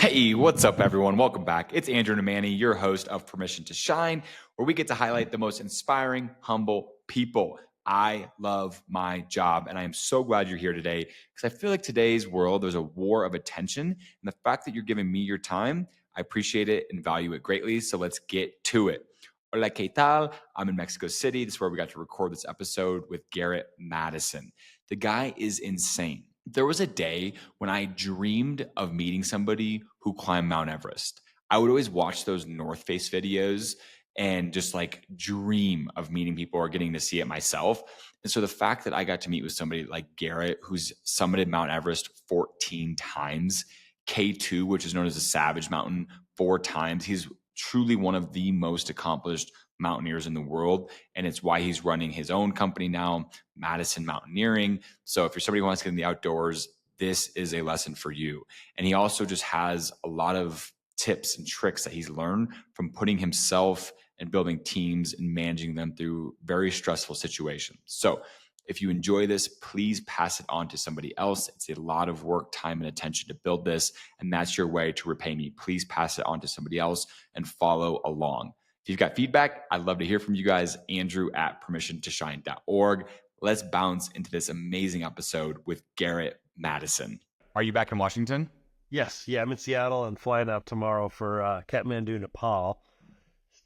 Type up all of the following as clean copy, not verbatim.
Hey, what's up, everyone? Welcome back. It's Andrew Nemani, your host of Permission to Shine, where we get to highlight the most inspiring, humble people. I love my job, and I am so glad you're here today because I feel like today's world, there's a war of attention, and the fact that you're giving me your time, I appreciate it and value it greatly. So let's get to it. Hola, ¿qué tal? I'm in Mexico City. This is where we got to record this episode with Garrett Madison. The guy is insane. There was a day when I dreamed of meeting somebody who climbed Mount Everest. I would always watch those North Face videos and just like dream of meeting people or getting to see it myself. And so the fact that I got to meet with somebody like Garrett, who's summited Mount Everest 14 times, K2, which is known as the Savage Mountain, 4 times. He's truly one of the most accomplished mountaineers in the world. And it's why he's running his own company now, Madison Mountaineering. So if you're somebody who wants to get in the outdoors, this is a lesson for you. And he also just has a lot of tips and tricks that he's learned from putting himself and building teams and managing them through very stressful situations. So if you enjoy this, please pass it on to somebody else. It's a lot of work, time, and attention to build this, and that's your way to repay me. Please pass it on to somebody else and follow along. If you've got feedback, I'd love to hear from you guys. Andrew at permissiontoshine.org. Let's bounce into this amazing episode with Garrett Madison. Are you back in Washington? Yes. Yeah, I'm in Seattle and flying out tomorrow for Kathmandu, Nepal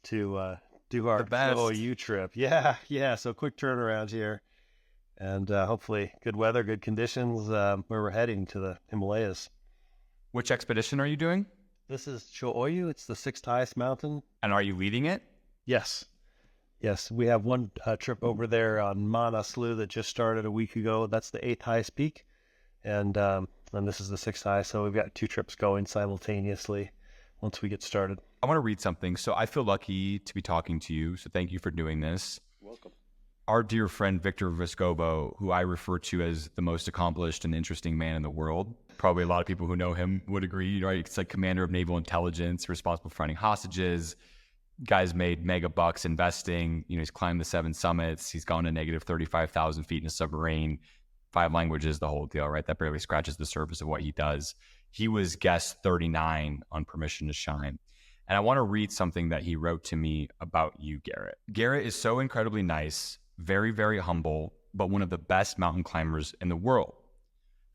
to do our OU trip. Yeah. So quick turnaround here. And hopefully good weather, good conditions where we're heading to the Himalayas. Which expedition are you doing? This is Cho-Oyu. It's the 6th highest mountain. And are you leading it? Yes. We have one trip over there on Manaslu that just started a week ago. That's the 8th highest peak. And this is the 6th highest. So we've got 2 trips going simultaneously once we get started. I want to read something. So I feel lucky to be talking to you. So thank you for doing this. Welcome. Our dear friend Victor Vescovo, who I refer to as the most accomplished and interesting man in the world. Probably a lot of people who know him would agree, right? It's like commander of naval intelligence, responsible for finding hostages. Guy's made mega bucks investing. He's climbed the 7 summits. He's gone to negative 35,000 feet in a submarine. 5 languages, the whole deal, right? That barely scratches the surface of what he does. He was guest 39 on Permission to Shine. And I want to read something that he wrote to me about you, Garrett. Garrett is so incredibly nice, very, very humble, but one of the best mountain climbers in the world.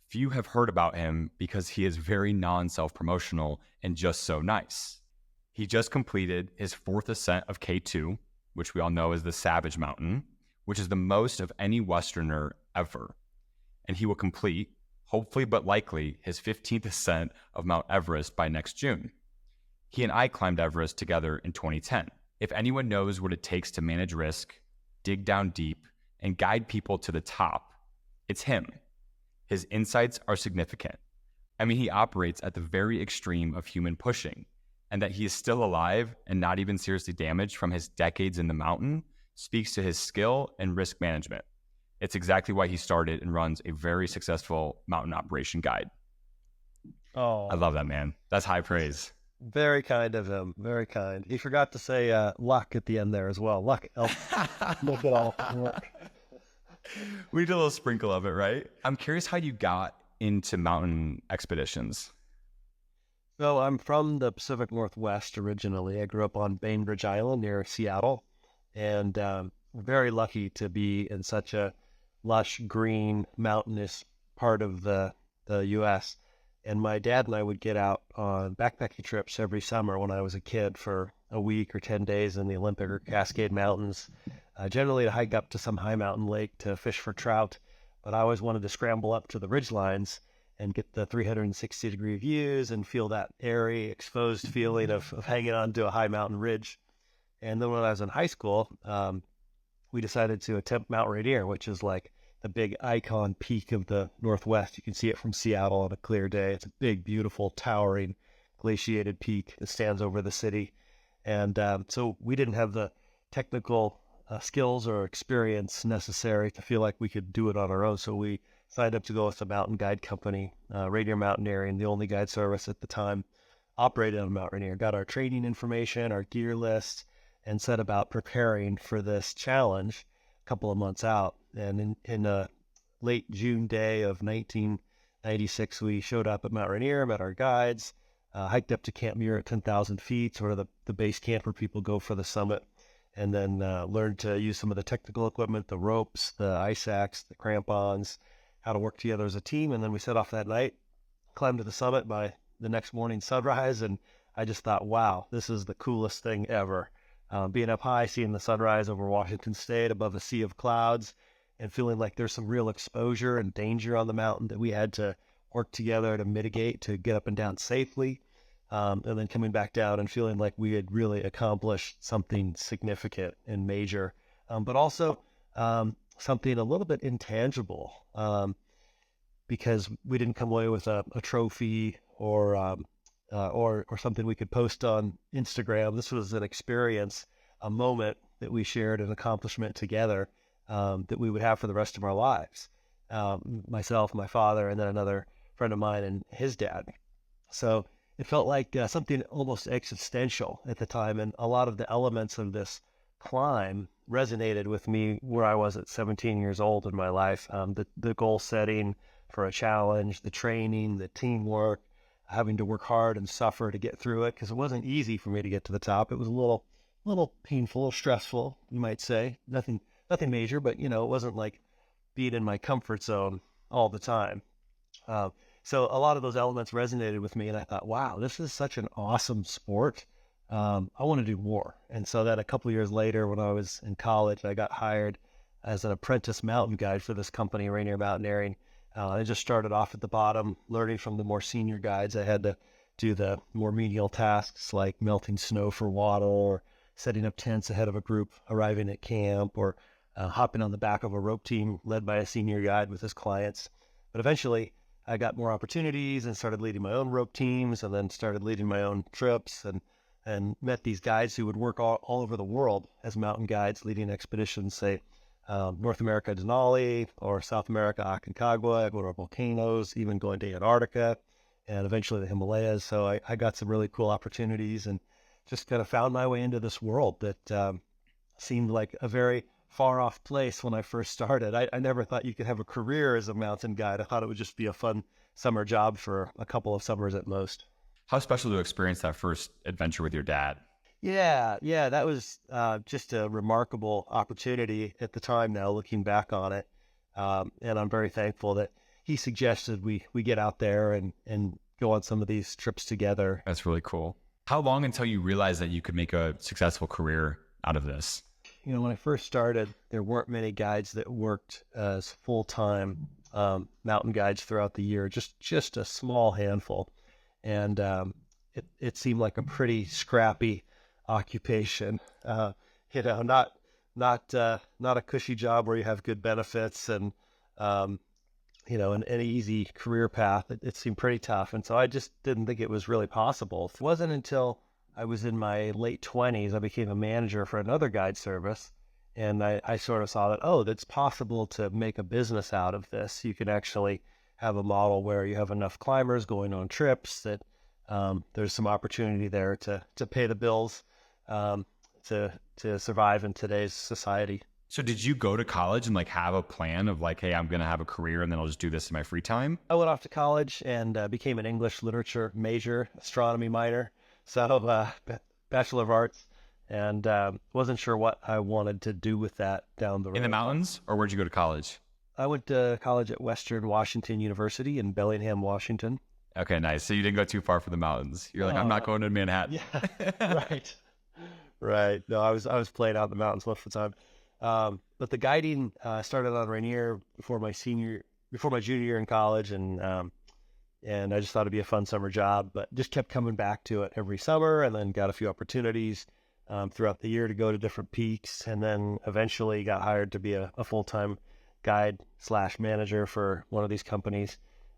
Few have heard about him because he is very non-self-promotional and just so nice. He just completed his 4th ascent of K2, which we all know is the Savage Mountain, which is the most of any Westerner ever. And he will complete, hopefully but likely, his 15th ascent of Mount Everest by next June. He and I climbed Everest together in 2010. If anyone knows what it takes to manage risk, dig down deep, and guide people to the top, it's him. His insights are significant. He operates at the very extreme of human pushing, and that he is still alive and not even seriously damaged from his decades in the mountain speaks to his skill and risk management. It's exactly why he started and runs a very successful mountain operation guide. Oh, I love that, man. That's high praise. Very kind of him. Very kind. He forgot to say luck at the end there as well. Luck. Look at all. We did a little sprinkle of it, right? I'm curious how you got into mountain expeditions. So I'm from the Pacific Northwest originally. I grew up on Bainbridge Island near Seattle, and very lucky to be in such a lush, green, mountainous part of the U.S. And my dad and I would get out on backpacking trips every summer when I was a kid for a week or 10 days in the Olympic or Cascade Mountains, generally to hike up to some high mountain lake to fish for trout. But I always wanted to scramble up to the ridgelines and get the 360-degree views and feel that airy, exposed feeling of hanging on to a high mountain ridge. And then when I was in high school, we decided to attempt Mount Rainier, which is like the big icon peak of the Northwest. You can see it from Seattle on a clear day. It's a big, beautiful, towering, glaciated peak that stands over the city. And so we didn't have the technical skills or experience necessary to feel like we could do it on our own. So we signed up to go with a mountain guide company, Rainier Mountaineering, the only guide service at the time, operated on Mount Rainier. Got our training information, our gear list, and set about preparing for this challenge a couple of months out. And in a late June day of 1996, we showed up at Mount Rainier, met our guides, hiked up to Camp Muir at 10,000 feet, sort of the base camp where people go for the summit, and then learned to use some of the technical equipment, the ropes, the ice axe, the crampons, how to work together as a team. And then we set off that night, climbed to the summit by the next morning sunrise, and I just thought, wow, this is the coolest thing ever. Being up high, seeing the sunrise over Washington State above a sea of clouds, and feeling like there's some real exposure and danger on the mountain that we had to work together to mitigate, to get up and down safely. And then coming back down and feeling like we had really accomplished something significant and major, but also something a little bit intangible, because we didn't come away with a trophy or something we could post on Instagram. This was an experience, a moment that we shared, an accomplishment together, that we would have for the rest of our lives. Myself, my father, and then another friend of mine and his dad. So it felt like something almost existential at the time. And a lot of the elements of this climb resonated with me where I was at 17 years old in my life. The goal setting for a challenge, the training, the teamwork, having to work hard and suffer to get through it, because it wasn't easy for me to get to the top. It was a little painful, a little stressful, you might say. Nothing major, but it wasn't like being in my comfort zone all the time. So a lot of those elements resonated with me, and I thought, wow, this is such an awesome sport. I want to do more. And so that a couple of years later, when I was in college, I got hired as an apprentice mountain guide for this company, Rainier Mountaineering. I just started off at the bottom, learning from the more senior guides. I had to do the more menial tasks like melting snow for water, or setting up tents ahead of a group arriving at camp, or hopping on the back of a rope team led by a senior guide with his clients. But eventually, I got more opportunities and started leading my own rope teams, and then started leading my own trips, and met these guides who would work all over the world as mountain guides, leading expeditions, say, North America, Denali, or South America, Aconcagua, go to volcanoes, even going to Antarctica, and eventually the Himalayas. So I got some really cool opportunities and just kind of found my way into this world that seemed like a very far off place when I first started. I never thought you could have a career as a mountain guide. I thought it would just be a fun summer job for a couple of summers at most. How special to experience that first adventure with your dad? Yeah, that was just a remarkable opportunity at the time now, looking back on it. And I'm very thankful that he suggested we get out there and go on some of these trips together. That's really cool. How long until you realized that you could make a successful career out of this? When I first started, there weren't many guides that worked as full-time mountain guides throughout the year, just a small handful. And it seemed like a pretty scrappy occupation, not a cushy job where you have good benefits and an easy career path. It seemed pretty tough, and so I just didn't think it was really possible. It wasn't until I was in my late 20s I became a manager for another guide service, and I sort of saw that that's possible to make a business out of this. You can actually have a model where you have enough climbers going on trips that there's some opportunity there to pay the bills, to survive in today's society. So did you go to college and have a plan of hey, I'm going to have a career and then I'll just do this in my free time? I went off to college and became an English literature major, astronomy minor, so Bachelor of Arts, and wasn't sure what I wanted to do with that down the road. In the mountains, or where'd you go to college? I went to college at Western Washington University in Bellingham, Washington. Okay, nice. So you didn't go too far for the mountains. You're I'm not going to Manhattan. Yeah, right. No, I was playing out in the mountains most of the time. But the guiding started on Rainier before my junior year in college, and I just thought it'd be a fun summer job, but just kept coming back to it every summer, and then got a few opportunities throughout the year to go to different peaks, and then eventually got hired to be a full-time guide / manager for one of these companies,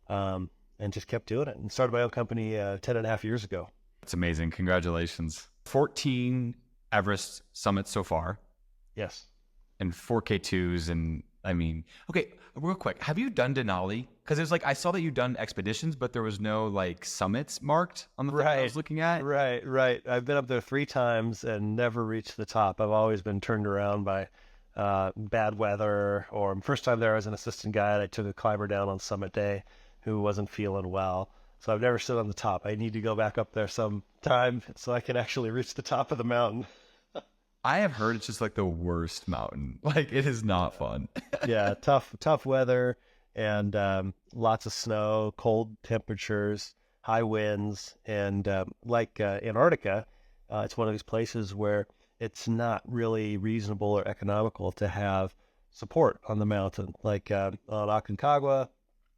and just kept doing it, and started my own company 10 and a half years ago. That's amazing. Congratulations. 14 Everest summits so far. Yes. And 4K2s. And okay, real quick, have you done Denali? Because it was I saw that you've done expeditions, but there was no summits marked on the thing I was looking at. Right. I've been up there 3 times and never reached the top. I've always been turned around by bad weather, or first time there as an assistant guide, I took a climber down on summit day who wasn't feeling well. So I've never stood on the top. I need to go back up there sometime so I can actually reach the top of the mountain. I have heard it's just like the worst mountain. Like it is not fun. Yeah, tough weather and lots of snow, cold temperatures, high winds, and like Antarctica, it's one of these places where it's not really reasonable or economical to have support on the mountain. Like on Aconcagua,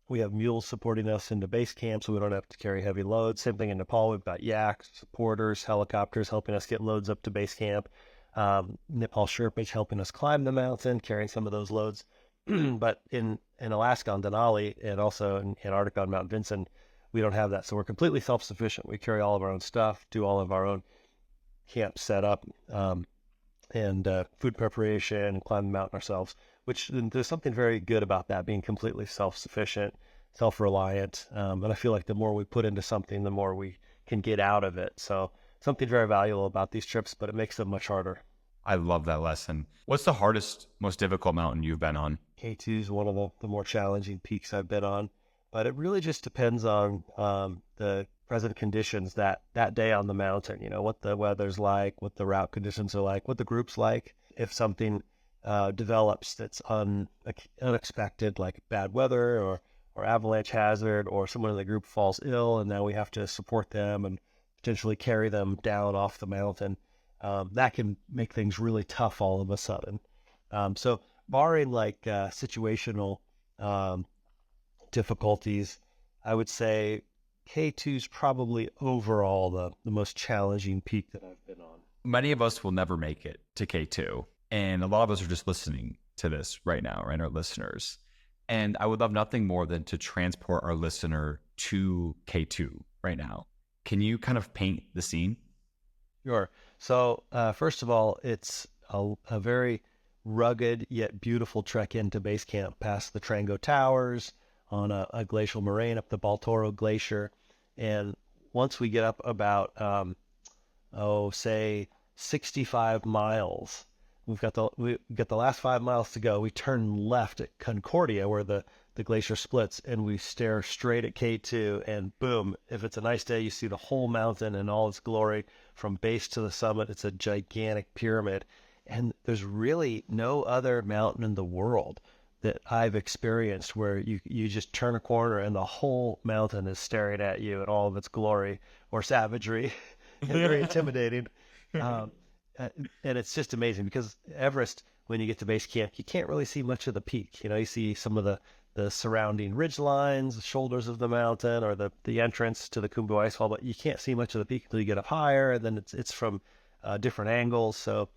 we have mules supporting us into base camp, so we don't have to carry heavy loads. Same thing in Nepal, we've got yaks, supporters, helicopters helping us get loads up to base camp. Nepal Sherpas helping us climb the mountain, carrying some of those loads. But in Alaska on Denali and also in Antarctica on Mount Vinson, we don't have that. So we're completely self-sufficient. We carry all of our own stuff, do all of our own camp setup, and food preparation, and climb the mountain ourselves, which there's something very good about that, being completely self-sufficient, self-reliant. And I feel like the more we put into something, the more we can get out of it. So something very valuable about these trips, but it makes them much harder. I love that lesson. What's the hardest, most difficult mountain you've been on? K2 is one of the more challenging peaks I've been on, but it really just depends on the present conditions that day on the mountain. You know, what the weather's like, what the route conditions are like, what the group's like. If something develops that's unexpected, like bad weather or avalanche hazard, or someone in the group falls ill, and now we have to support them and potentially carry them down off the mountain, that can make things really tough all of a sudden. So barring like situational difficulties, I would say K2 is probably overall the most challenging peak that I've been on. Many of us will never make it to K2. And a lot of us are just listening to this right now, right? Our listeners. And I would love nothing more than to transport our listener to K2 right now. Can you kind of paint the scene? Sure. So first of all, it's a very rugged yet beautiful trek into base camp, past the Trango Towers, on a glacial moraine up the Baltoro Glacier. And once we get up about, say 65 miles, we've got the last 5 miles to go. We turn left at Concordia where the glacier splits, and we stare straight at K2, and boom, if it's a nice day, you see the whole mountain in all its glory from base to the summit. It's a gigantic pyramid, and there's really no other mountain in the world that I've experienced where you just turn a corner and the whole mountain is staring at you in all of its glory or savagery. And very intimidating. And it's just amazing because Everest, when you get to base camp, you can't really see much of the peak. You know, you see some of the surrounding ridge lines, the shoulders of the mountain, or the entrance to the Khumbu Icefall, but you can't see much of the peak until you get up higher, and then it's from different angles, so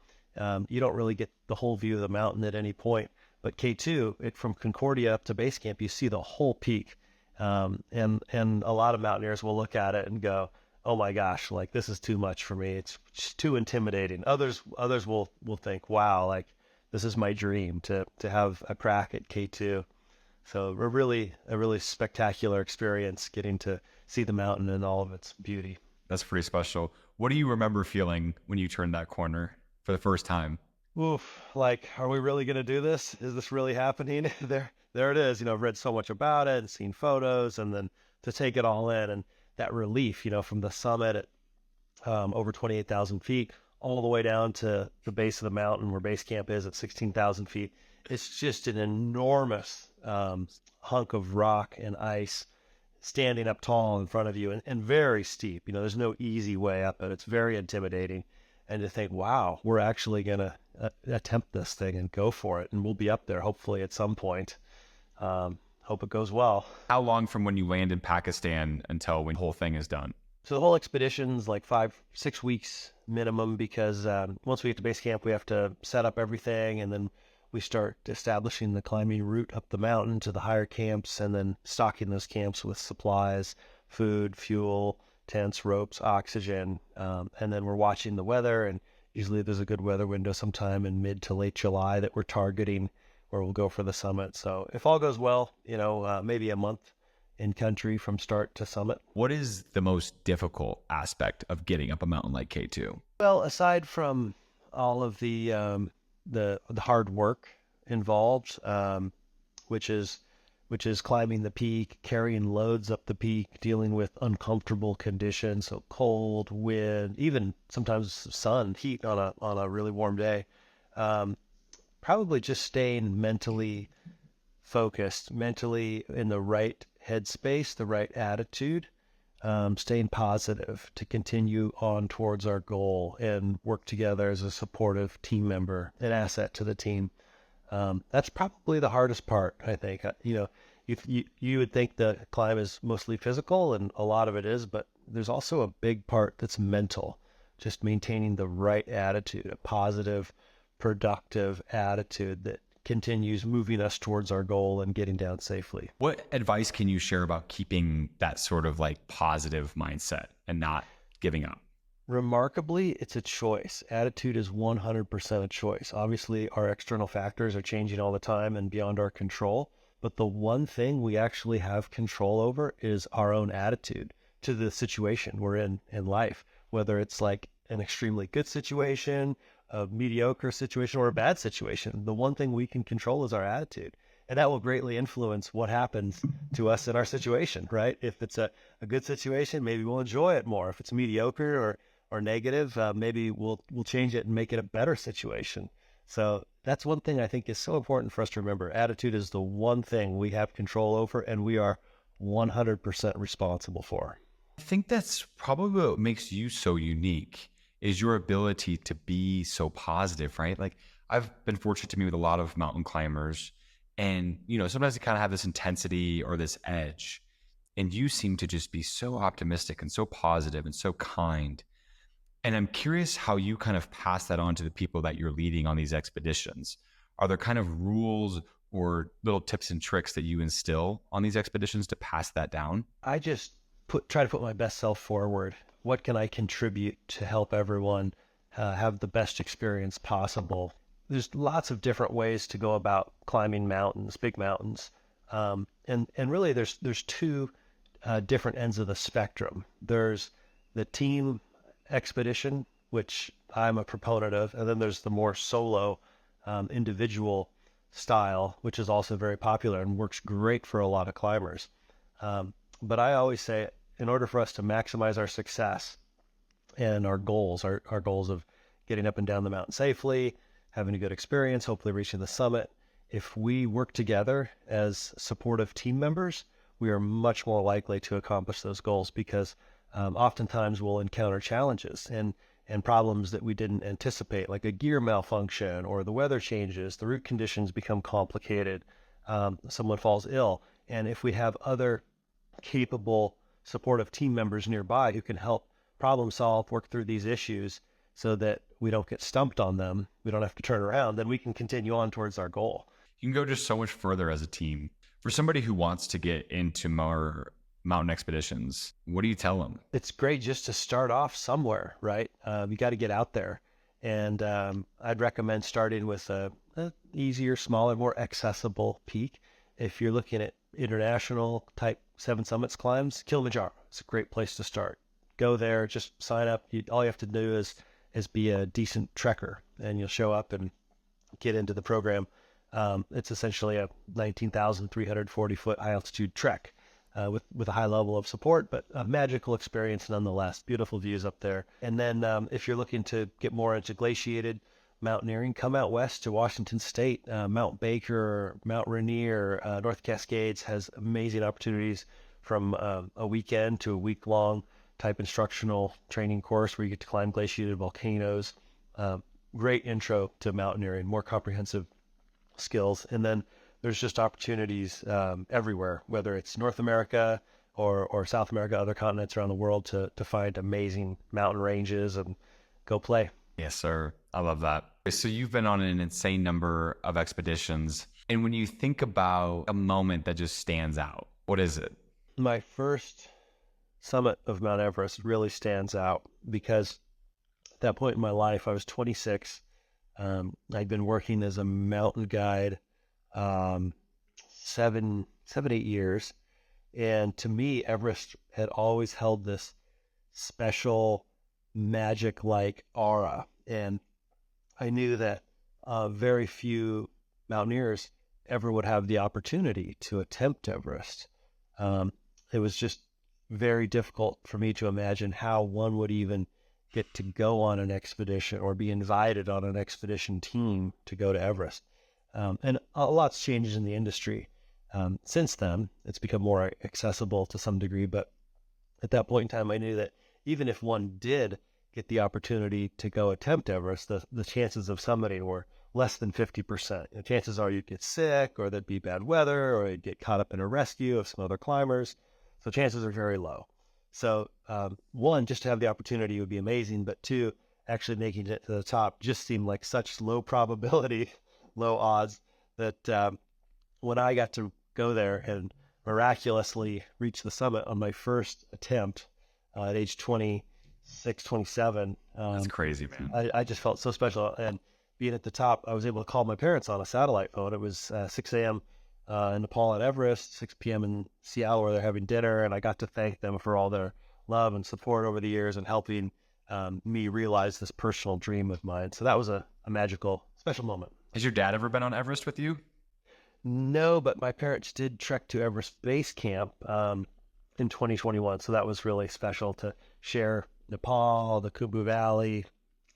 you don't really get the whole view of the mountain at any point. But K2, from Concordia up to base camp, you see the whole peak, and a lot of mountaineers will look at it and go, "Oh my gosh, like this is too much for me. It's just too intimidating." Others will think, "Wow, like this is my dream to have a crack at K2." So a really spectacular experience getting to see the mountain in all of its beauty. That's pretty special. What do you remember feeling when you turned that corner for the first time? Oof, like, are we really going to do this? Is this really happening? There it is. You know, I've read so much about it and seen photos, and then to take it all in, and that relief, you know, from the summit at over 28,000 feet all the way down to the base of the mountain where base camp is at 16,000 feet. It's just an enormous hunk of rock and ice standing up tall in front of you, and very steep. You know, there's no easy way up it. It's very intimidating. And to think, wow, we're actually going to attempt this thing and go for it. And we'll be up there hopefully at some point. Hope it goes well. How long from when you land in Pakistan until when the whole thing is done? So the whole expedition's like 5-6 weeks minimum, because once we get to base camp, we have to set up everything, and then we start establishing the climbing route up the mountain to the higher camps, and then stocking those camps with supplies, food, fuel, tents, ropes, oxygen, and then we're watching the weather, and usually there's a good weather window sometime in mid to late July that we're targeting where we'll go for the summit. So if all goes well, you know, maybe a month in country from start to summit. What is the most difficult aspect of getting up a mountain like K2? Well, aside from all of the hard work involved, which is which is climbing the peak, carrying loads up the peak, dealing with uncomfortable conditions, so cold, wind, even sometimes sun, heat on a really warm day. Um, Probably just staying mentally focused, mentally in the right headspace, the right attitude, staying positive to continue on towards our goal and work together as a supportive team member, an asset to the team. That's probably the hardest part, I think. You would think the climb is mostly physical, and a lot of it is, but there's also a big part that's mental, just maintaining the right attitude, a positive, productive attitude that continues moving us towards our goal and getting down safely. What advice can you share about keeping that sort of like positive mindset and not giving up? Remarkably, it's a choice. Attitude is 100% a choice. Obviously, our external factors are changing all the time and beyond our control. But the one thing we actually have control over is our own attitude to the situation we're in life, whether it's like an extremely good situation, a mediocre situation, or a bad situation. The one thing we can control is our attitude. And that will greatly influence what happens to us in our situation, right? If it's a good situation, maybe we'll enjoy it more. If it's mediocre or negative, maybe we'll change it and make it a better situation. So that's one thing I think is so important for us to remember. Attitude is the one thing we have control over and we are 100% responsible for. I think that's probably what makes you so unique is your ability to be so positive, right? Like I've been fortunate to meet with a lot of mountain climbers and, sometimes they kind of have this intensity or this edge and you seem to just be so optimistic and so positive and so kind. And I'm curious how you kind of pass that on to the people that you're leading on these expeditions. Are there kind of rules or little tips and tricks that you instill on these expeditions to pass that down? I just try to put my best self forward. What can I contribute to help everyone have the best experience possible? There's lots of different ways to go about climbing mountains, big mountains, and really there's two different ends of the spectrum. There's the team expedition, which I'm a proponent of, and then there's the more solo, individual style, which is also very popular and works great for a lot of climbers. But I always say, in order for us to maximize our success and our goals, our goals of getting up and down the mountain safely, having a good experience, hopefully reaching the summit, if we work together as supportive team members, we are much more likely to accomplish those goals because oftentimes we'll encounter challenges and problems that we didn't anticipate, like a gear malfunction or the weather changes, the route conditions become complicated, someone falls ill. And if we have other capable, supportive team members nearby who can help problem solve, work through these issues so that we don't get stumped on them, we don't have to turn around, then we can continue on towards our goal. You can go just so much further as a team. For somebody who wants to get into more mountain expeditions, what do you tell them? It's great just to start off somewhere, right? You got to get out there. And I'd recommend starting with a easier, smaller, more accessible peak. If you're looking at international type Seven Summits climbs, Kilimanjaro, it's a great place to start. Go there, just sign up. All you have to do is be a decent trekker, and you'll show up and get into the program. It's essentially a 19,340 foot high altitude trek with a high level of support, but a magical experience nonetheless. Beautiful views up there. And then if you're looking to get more into glaciated mountaineering, come out west to Washington State. Mount Baker, Mount Rainier, North Cascades has amazing opportunities from a weekend to a week-long type instructional training course where you get to climb glaciated volcanoes. Great intro to mountaineering, more comprehensive skills. And then there's just opportunities everywhere, whether it's North America or South America, other continents around the world to find amazing mountain ranges and go play. Yes, sir. I love that. So you've been on an insane number of expeditions. And when you think about a moment that just stands out, what is it? My first summit of Mount Everest really stands out because at that point in my life, I was 26. I'd been working as a mountain guide 8 years. And to me, Everest had always held this special magic-like aura. And I knew that very few mountaineers ever would have the opportunity to attempt Everest. It was just very difficult for me to imagine how one would even get to go on an expedition or be invited on an expedition team to go to Everest. And a lot's changed in the industry since then. It's become more accessible to some degree, but at that point in time, I knew that even if one did get the opportunity to go attempt Everest, the chances of summiting were less than 50%. The chances are you'd get sick, or there'd be bad weather, or you'd get caught up in a rescue of some other climbers. So chances are very low. So one, just to have the opportunity would be amazing, but two, actually making it to the top just seemed like such low probability, low odds, that when I got to go there and miraculously reach the summit on my first attempt at age 26, 27. That's crazy, man. I just felt so special. And being at the top, I was able to call my parents on a satellite phone. It was 6 a.m. In Nepal at Everest, 6 p.m. in Seattle where they're having dinner. And I got to thank them for all their love and support over the years and helping me realize this personal dream of mine. So that was a magical, special moment. Has your dad ever been on Everest with you? No, but my parents did trek to Everest Base Camp in 2021. So that was really special to share Nepal, the Khumbu Valley.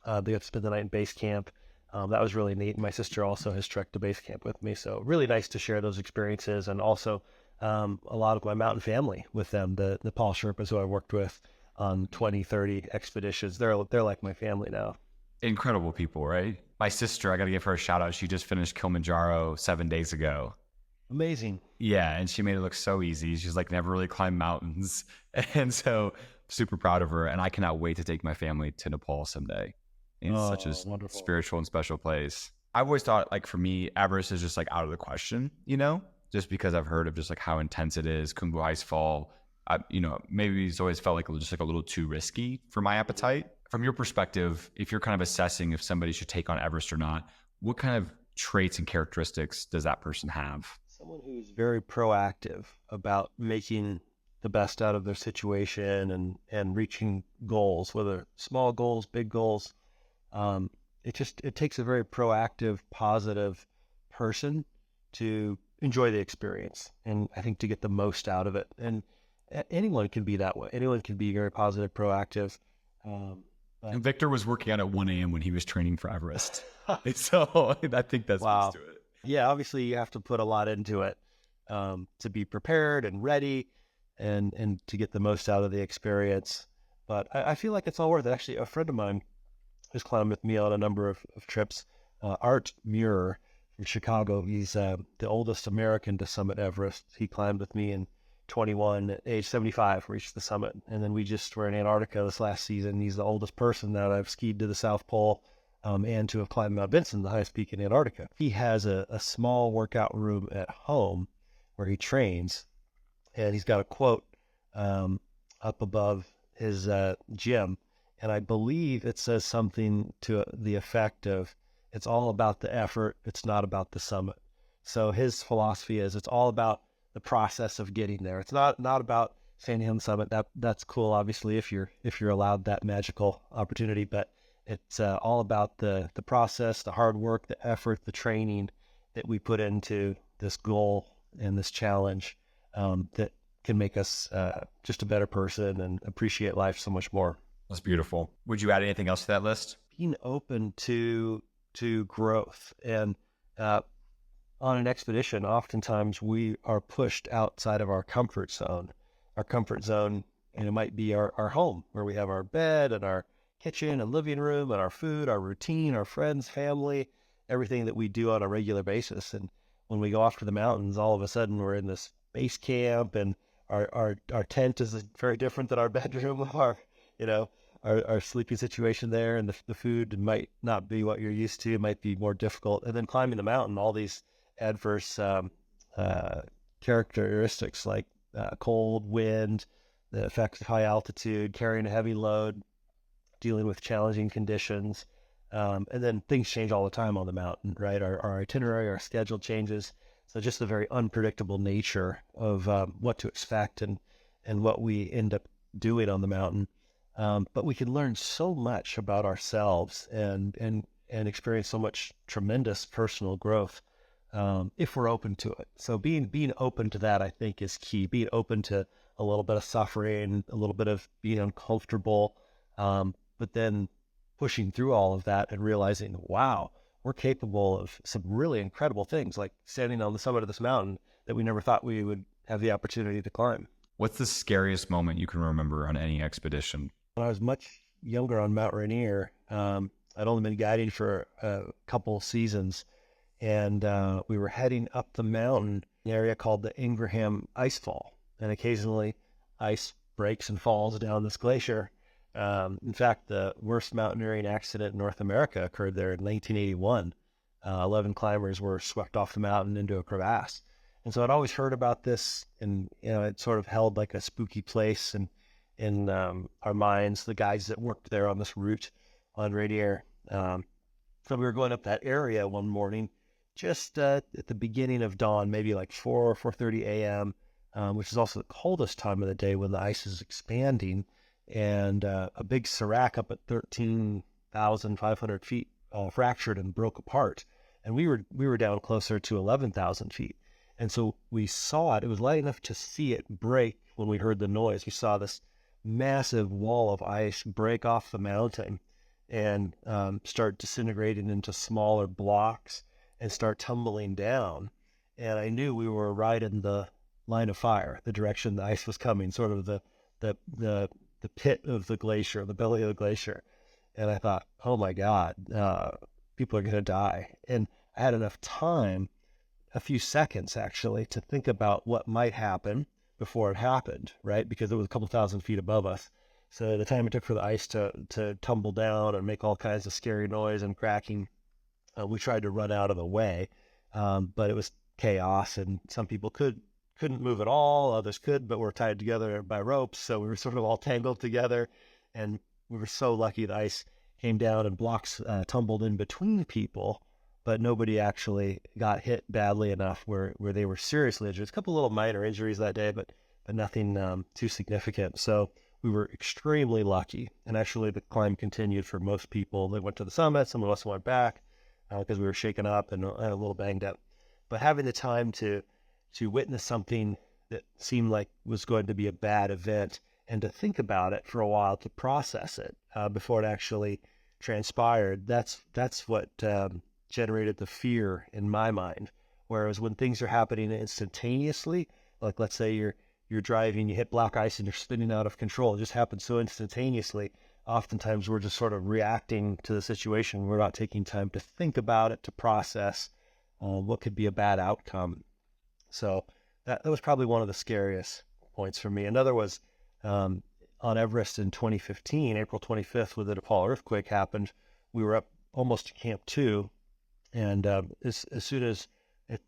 They got to spend the night in base camp. That was really neat. My sister also has trekked to base camp with me. So really nice to share those experiences, and also a lot of my mountain family with them, the Nepal Sherpas who I worked with on 20, 30 expeditions. They're like my family now. Incredible people, right? My sister, I got to give her a shout out. She just finished Kilimanjaro 7 days ago. Amazing. Yeah, and she made it look so easy. She's like never really climbed mountains. And so super proud of her. And I cannot wait to take my family to Nepal someday. It's such a wonderful, spiritual and special place. I've always thought, like, for me, Everest is just like out of the question, just because I've heard of just like how intense it is. Khumbu Ice Fall, maybe it's always felt like just like a little too risky for my appetite. From your perspective, if you're kind of assessing if somebody should take on Everest or not, what kind of traits and characteristics does that person have? Someone who's very proactive about making the best out of their situation and reaching goals, whether small goals, big goals. It takes a very proactive, positive person to enjoy the experience, and I think to get the most out of it. And anyone can be that way. Anyone can be very positive, proactive. And Victor was working out at 1 a.m. when he was training for Everest. So I think that's wow. to it. Yeah, obviously you have to put a lot into it to be prepared and ready and to get the most out of the experience. But I feel like it's all worth it. Actually, a friend of mine who's climbed with me on a number of trips, Art Muir from Chicago, he's the oldest American to summit Everest. He climbed with me in 21, at age 75, reached the summit. And then we just were in Antarctica this last season. He's the oldest person that I've skied to the South Pole and to have climbed Mount Vinson, the highest peak in Antarctica. He has a small workout room at home where he trains, and he's got a quote up above his gym. And I believe it says something to the effect of, it's all about the effort, it's not about the summit. So his philosophy is it's all about the process of getting there. It's not about standing on the summit. That's cool, obviously, if you're allowed that magical opportunity, but it's all about the process, the hard work, the effort, the training that we put into this goal and this challenge that can make us just a better person and appreciate life so much more. That's beautiful. Would you add anything else to that list? Being open to growth. And on an expedition, oftentimes we are pushed outside of our comfort zone. Our comfort zone, and it might be our home, where we have our bed and our kitchen and living room and our food, our routine, our friends, family, everything that we do on a regular basis. And when we go off to the mountains, all of a sudden we're in this base camp, and our tent is very different than our bedroom, our sleeping situation there, and the food might not be what you're used to. It might be more difficult. And then climbing the mountain, all these adverse characteristics like cold, wind, the effects of high altitude, carrying a heavy load, dealing with challenging conditions. And then things change all the time on the mountain, right? Our itinerary, our schedule changes. So just the very unpredictable nature of what to expect and what we end up doing on the mountain. But we can learn so much about ourselves and experience so much tremendous personal growth if we're open to it. So being open to that, I think, is key. Being open to a little bit of suffering, a little bit of being uncomfortable, but then pushing through all of that and realizing, wow, we're capable of some really incredible things, like standing on the summit of this mountain that we never thought we would have the opportunity to climb. What's the scariest moment you can remember on any expedition? When I was much younger on Mount Rainier, I'd only been guiding for a couple seasons, and we were heading up the mountain, an area called the Ingraham Icefall, and occasionally ice breaks and falls down this glacier. In fact, the worst mountaineering accident in North America occurred there in 1981. 11 climbers were swept off the mountain into a crevasse. And so I'd always heard about this, and it sort of held like a spooky place in our minds, the guys that worked there on this route on Rainier. So we were going up that area one morning, just at the beginning of dawn, maybe like 4 or 4:30 a.m., which is also the coldest time of the day when the ice is expanding. And a big serac up at 13,500 feet fractured and broke apart. And we were down closer to 11,000 feet. And so we saw it. It was light enough to see it break when we heard the noise. We saw this massive wall of ice break off the mountain and start disintegrating into smaller blocks and start tumbling down. And I knew we were right in the line of fire, the direction the ice was coming, sort of the pit of the glacier, the belly of the glacier. And I thought, oh my God, people are going to die. And I had enough time, a few seconds actually, to think about what might happen before it happened, right? Because it was a couple thousand feet above us. So the time it took for the ice to tumble down and make all kinds of scary noise and cracking, we tried to run out of the way, but it was chaos, and some people couldn't move at all, others could, but were tied together by ropes, so we were sort of all tangled together, and we were so lucky the ice came down and blocks tumbled in between people, but nobody actually got hit badly enough where they were seriously injured. A couple little minor injuries that day, but nothing too significant. So we were extremely lucky, and actually the climb continued for most people. They went to the summit, some of us went back because we were shaken up and a little banged up. But having the time to witness something that seemed like was going to be a bad event and to think about it for a while, to process it before it actually transpired, that's what generated the fear in my mind. Whereas when things are happening instantaneously, like let's say you're driving, you hit black ice and you're spinning out of control, it just happens so instantaneously. Oftentimes we're just sort of reacting to the situation. We're not taking time to think about it, to process what could be a bad outcome. So that was probably one of the scariest points for me. Another was on Everest in 2015, April 25th, when the Nepal earthquake happened. We were up almost to Camp 2, and as soon as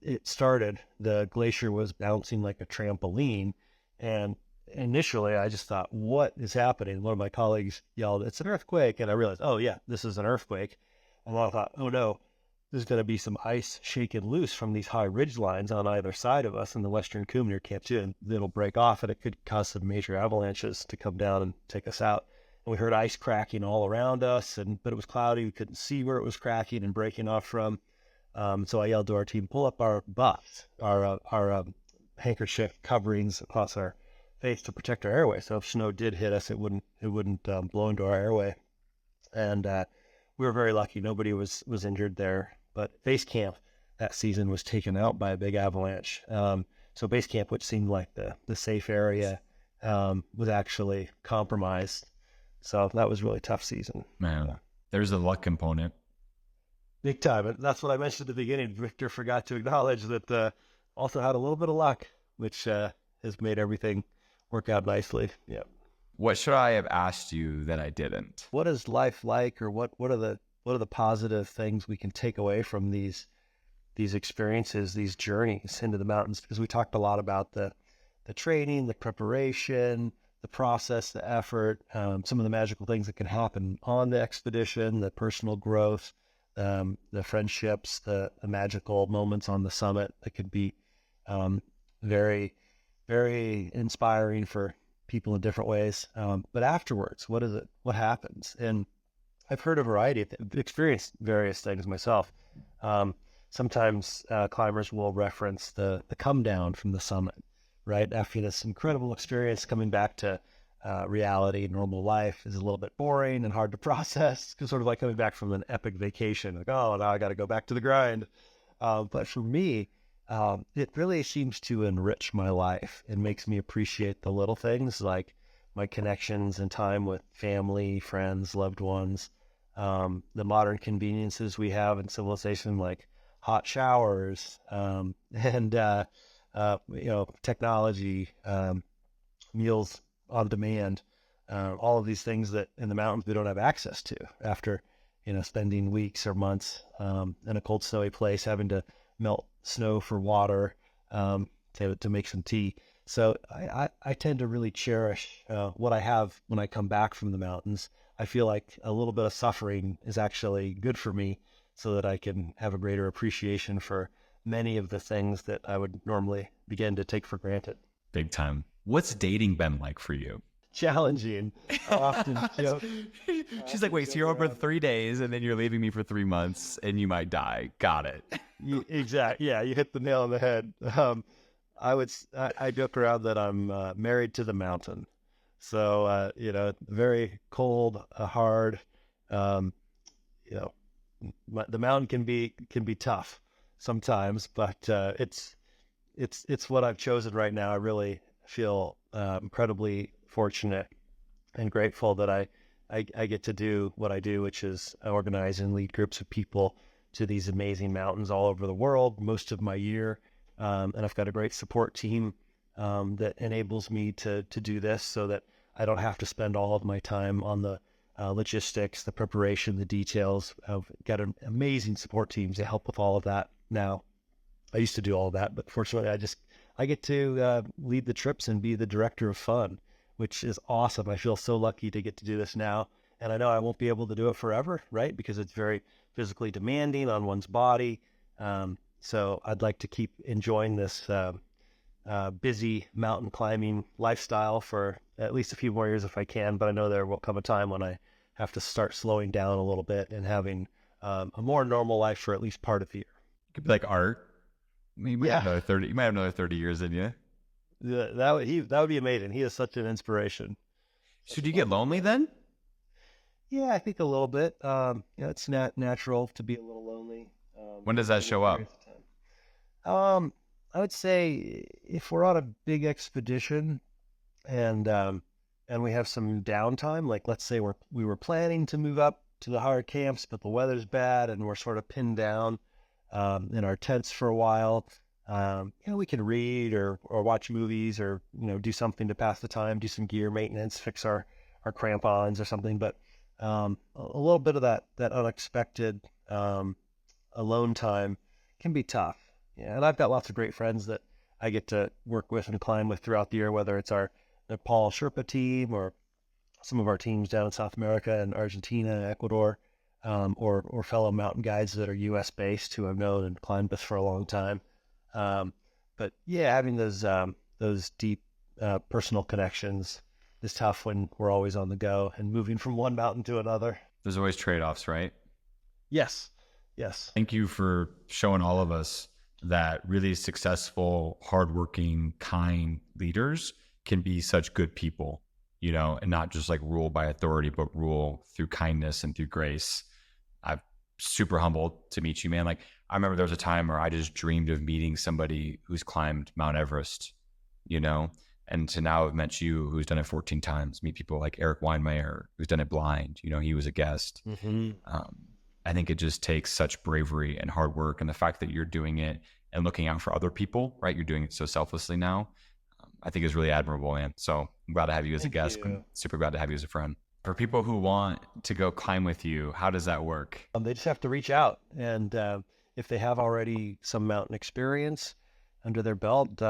it started, the glacier was bouncing like a trampoline. And initially, I just thought, what is happening? One of my colleagues yelled, "It's an earthquake." And I realized, oh, yeah, this is an earthquake. And I thought, oh, no, there's going to be some ice shaken loose from these high ridge lines on either side of us in the Western Coombs near Camp 2, and it'll break off, and it could cause some major avalanches to come down and take us out. And we heard ice cracking all around us, but it was cloudy. We couldn't see where it was cracking and breaking off from. So I yelled to our team, pull up our buffs, our handkerchief coverings across our face to protect our airway. So if snow did hit us, it wouldn't blow into our airway. And we were very lucky. Nobody was injured there. But base camp that season was taken out by a big avalanche. So base camp, which seemed like the safe area, was actually compromised. So that was a really tough season. Man, there's a luck component. Big time. And that's what I mentioned at the beginning. Victor forgot to acknowledge that also had a little bit of luck, which has made everything work out nicely. Yeah. What should I have asked you that I didn't? What is life like, or what are the positive things we can take away from these experiences, these journeys into the mountains? Because we talked a lot about the training, the preparation, the process, the effort, some of the magical things that can happen on the expedition, the personal growth, the friendships, the magical moments on the summit that could be very, very inspiring for people in different ways. But afterwards, what is it? What happens? And I've heard a variety of experienced various things myself. sometimes climbers will reference the come down from the summit, right? After this incredible experience, coming back to reality, normal life is a little bit boring and hard to process, because sort of like coming back from an epic vacation, like, oh, now I got to go back to the grind. But for me, it really seems to enrich my life and makes me appreciate the little things, like my connections and time with family, friends, loved ones, the modern conveniences we have in civilization, like hot showers, and technology, meals on demand, all of these things that in the mountains we don't have access to after, spending weeks or months in a cold, snowy place, having to melt snow for water, to make some tea. So I tend to really cherish what I have when I come back from the mountains. I feel like a little bit of suffering is actually good for me, so that I can have a greater appreciation for many of the things that I would normally begin to take for granted. Big time. What's dating been like for you? Challenging. I often joke. She's like, wait, so you're over 3 days and then you're leaving me for 3 months and you might die. Got it. Exactly. Yeah, you hit the nail on the head. I joke around that I'm married to the mountain. So, very cold, hard. Um, the mountain can be tough sometimes, but it's what I've chosen right now. I really feel incredibly fortunate and grateful that I get to do what I do, which is organize and lead groups of people to these amazing mountains all over the world most of my year. And I've got a great support team that enables me to do this, so that I don't have to spend all of my time on the logistics, the preparation, the details. I've got an amazing support team to help with all of that now. I used to do all of that, but fortunately I get to lead the trips and be the director of fun, which is awesome. I feel so lucky to get to do this now. And I know I won't be able to do it forever, right? Because it's very physically demanding on one's body. So I'd like to keep enjoying this busy mountain climbing lifestyle for at least a few more years if I can. But I know there will come a time when I have to start slowing down a little bit and having a more normal life for at least part of the year. It could be like art. I mean, have another 30. You might have another 30 years in you. Yeah, that would be amazing. He is such an inspiration. So do you get lonely then? Yeah, I think a little bit. It's natural to be a little lonely. When does that show up? I would say if we're on a big expedition and we have some downtime, like let's say we were planning to move up to the higher camps, but the weather's bad and we're sort of pinned down in our tents for a while. We can read or watch movies or, do something to pass the time, do some gear maintenance, fix our crampons or something. But a little bit of that unexpected alone time can be tough. Yeah, and I've got lots of great friends that I get to work with and climb with throughout the year, whether it's our Nepal Sherpa team or some of our teams down in South America and Argentina, Ecuador, or fellow mountain guides that are U.S. based who I've known and climbed with for a long time. But yeah, having those deep personal connections is tough when we're always on the go and moving from one mountain to another. There's always trade-offs, right? Yes. Thank you for showing all of us that really successful, hardworking, kind leaders can be such good people, and not just like rule by authority, but rule through kindness and through grace. I'm super humbled to meet you, man. Like, I remember there was a time where I just dreamed of meeting somebody who's climbed Mount Everest, and to now have met you, who's done it 14 times, meet people like Eric Weinmeier, who's done it blind, he was a guest. Mm-hmm. I think it just takes such bravery and hard work. And the fact that you're doing it and looking out for other people, right? You're doing it so selflessly now, I think is really admirable, man. So I'm glad to have you as a guest. I'm super glad to have you as a friend. For people who want to go climb with you, how does that work? They just have to reach out. And if they have already some mountain experience under their belt,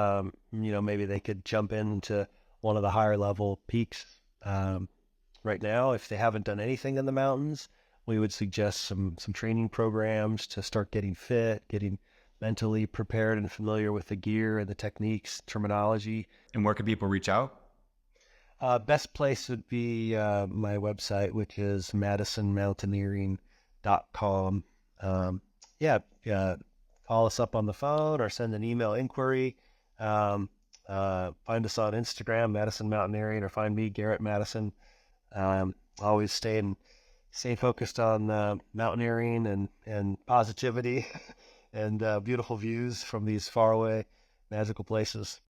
maybe they could jump into one of the higher level peaks right now. If they haven't done anything in the mountains, we would suggest some training programs to start getting fit, getting mentally prepared and familiar with the gear and the techniques, terminology. And where can people reach out? Best place would be my website, which is madisonmountaineering.com. call us up on the phone or send an email inquiry. Find us on Instagram, Madison Mountaineering, or find me, Garrett Madison. Always staying focused on mountaineering and positivity and beautiful views from these faraway magical places.